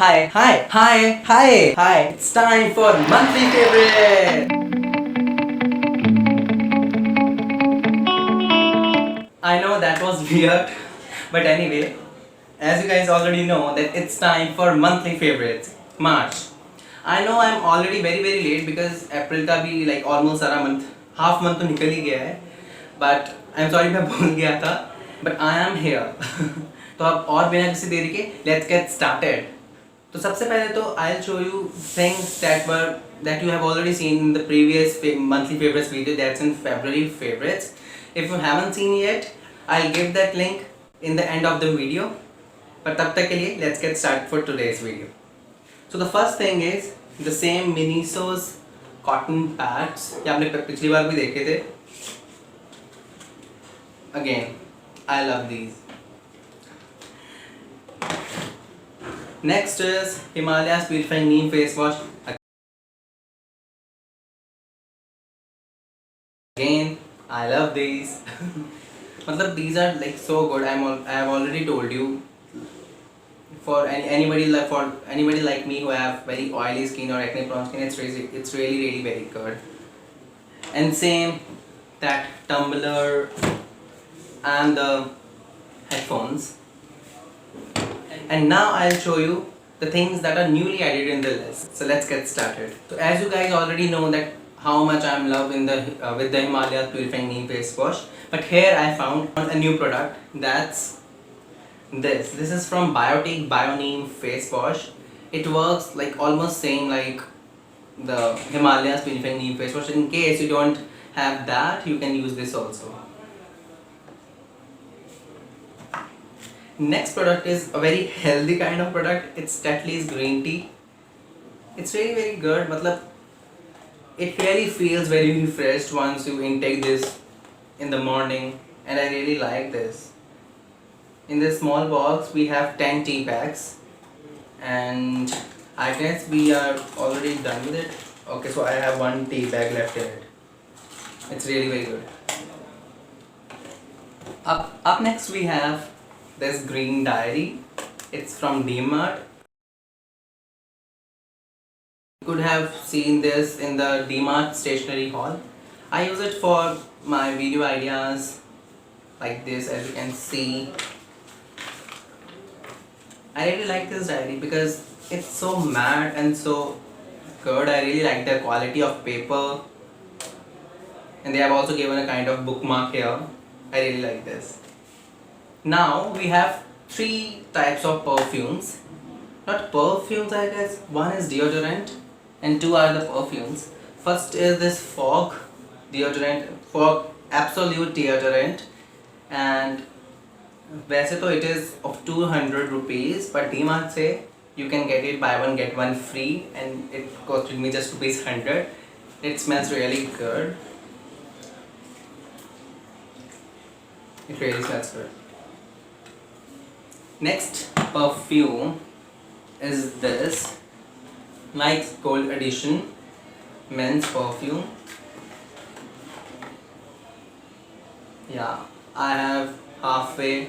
Hi. It's time for monthly favorite. I know that was weird, but anyway, as you guys already know that it's time for monthly favorites, March. I know I'm already very late because April का भी like almost सारा month, half month तो निकल ही गया है. But I'm sorry मैं भूल गया था. But I am here. तो अब और बिना किसी देरी के let's get started. तो सबसे पहले तो I'll show you things that you have already seen in the previous monthly favorites video, that's in February favorites. If you haven't seen yet, I'll give that link in the end of the video. पर तब तक के लिए let's get started for today's video. So the first thing is the same Miniso's cotton pads. ये आपने पिछली बार भी देखे थे. Again, I love these. Next is Himalayas Purifying Neem Face Wash. Again, I love these. मतलब these are like so good. I have already told you. For anybody like me who have very oily skin or acne prone skin, it's really very good. And same that tumbler and the headphones. And now I'll show you the things that are newly added in the list. So let's get started. So as you guys already know that how much I'm in love with the Himalayas Purifying Neem Face Wash. But here I found a new product, that's this. This is from Biotique Bioneem Face Wash. It works like almost same like the Himalayas Purifying Neem Face Wash. In case you don't have that, you can use this also. Next product is a very healthy kind of product. It's Tetley's green tea. It's really very good. मतलब it really feels very refreshed once you intake this in the morning, and I really like this. In this small box we have 10 tea bags, and I guess we are already done with it. Okay, so I have one tea bag left in it. It's really very good. Up next we have this green diary. It's from DMart. You could have seen this in the DMart stationery haul. I use it for my video ideas like this, as you can see. I really like this diary because it's so matte and so good. I really like the quality of paper, and they have also given a kind of bookmark here. I really like this. Now we have 3 types of perfumes. Not perfumes, I guess. One is deodorant and 2 are the perfumes. First is this Fog deodorant, Fog Absolute deodorant, and वैसे तो it is of 200 rupees, but DMart से you can get it buy one get one free, and it costed me just rupees 100. It smells really good. It really smells good. Next perfume is this Nike's Gold Edition men's perfume. Yeah, I have halfway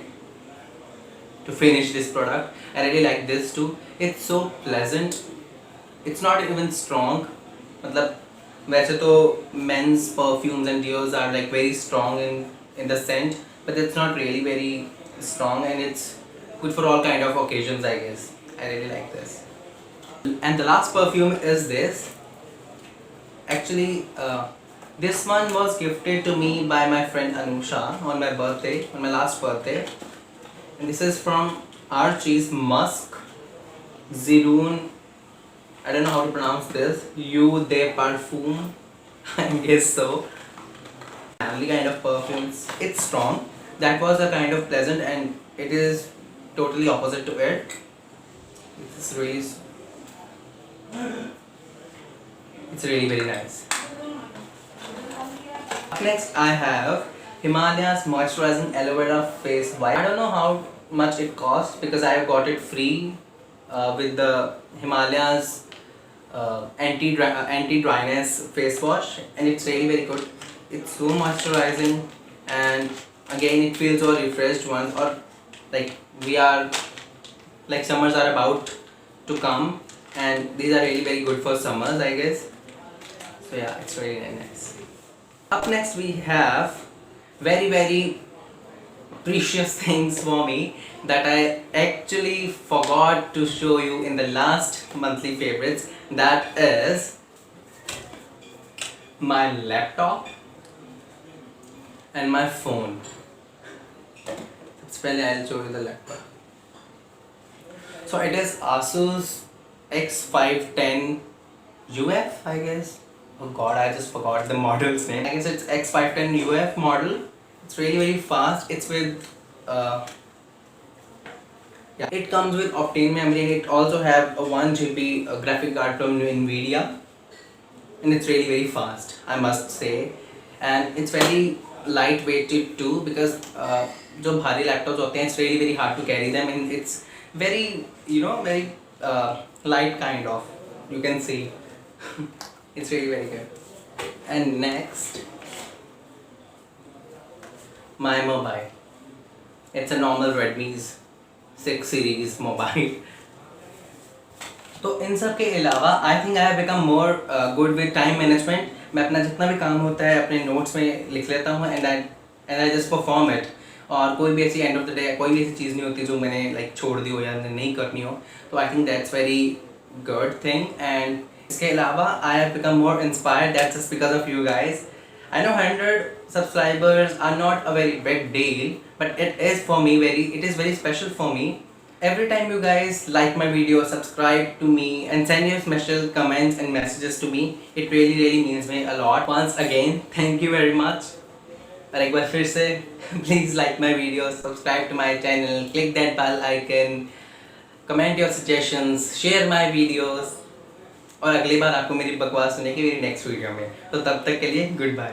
to finish this product. I really like this too. It's so pleasant. It's not even strong. मतलब वैसे तो men's perfumes and deos are like very strong in the scent, but it's not really very strong, and it's good for all kind of occasions, I guess. I really like this. And the last perfume is this. Actually, this one was gifted to me by my friend Anusha on my birthday, on my last birthday. And this is from Archie's Musk Ziroon. I don't know how to pronounce this. Eau de Parfum. I guess so. Family kind of perfumes. It's strong. That was a kind of pleasant, and it is totally opposite to it. It's really very nice. Up next I have Himalayas Moisturizing Aloe Vera Face Wipe. I don't know how much it costs because I got it free with the Himalayas anti-dryness face wash, and it's really very good. It's so moisturizing, and again it feels so refreshed once, or like we are like summers are about to come, and these are really very good for summers, I guess. So yeah, it's really nice. Up next we have very precious things for me that I actually forgot to show you in the last monthly favorites. That is my laptop and my phone. Especially I'll show you the laptop. So it is Asus X510 UF, I guess. Oh god, I just forgot the model's name. I guess it's X510 UF model. It's really very fast. It's with yeah, it comes with Optane memory, and it also have a 1 GB graphic card from Nvidia, and it's really very fast, I must say. And it's very lightweighted too, because जो भारी laptops होते हैं, it's really very hard to carry them, and it's very, very light kind of, you can see. It's really very good. And next, my mobile. It's a normal Redmi's 6 series mobile. तो इन सब के अलावा I think I have become more good with time management. मैं अपना जितना भी काम होता है अपने नोट्स में लिख लेता हूँ, and I just perform it. और कोई भी ऐसी एंड ऑफ द डे कोई भी ऐसी चीज़ नहीं होती जो मैंने लाइक छोड़ दी हो या नहीं करनी हो. तो I think that's very good thing. And इसके अलावा I have become more inspired. That's just because of you guys. I know 100 subscribers are not a very big deal, but it is for me it is very special for me. Every time you guys like my video, subscribe to me and send your special comments and messages to me, it really means me a lot. Once again, thank you very much. और एक बार फिर से please like my videos, subscribe to my channel, click that bell icon, comment your suggestions, share my videos. और अगली बार आपको मेरी बकवास सुनेगी मेरी नेक्स्ट वीडियो में. तो तब तक के लिए गुड बाय.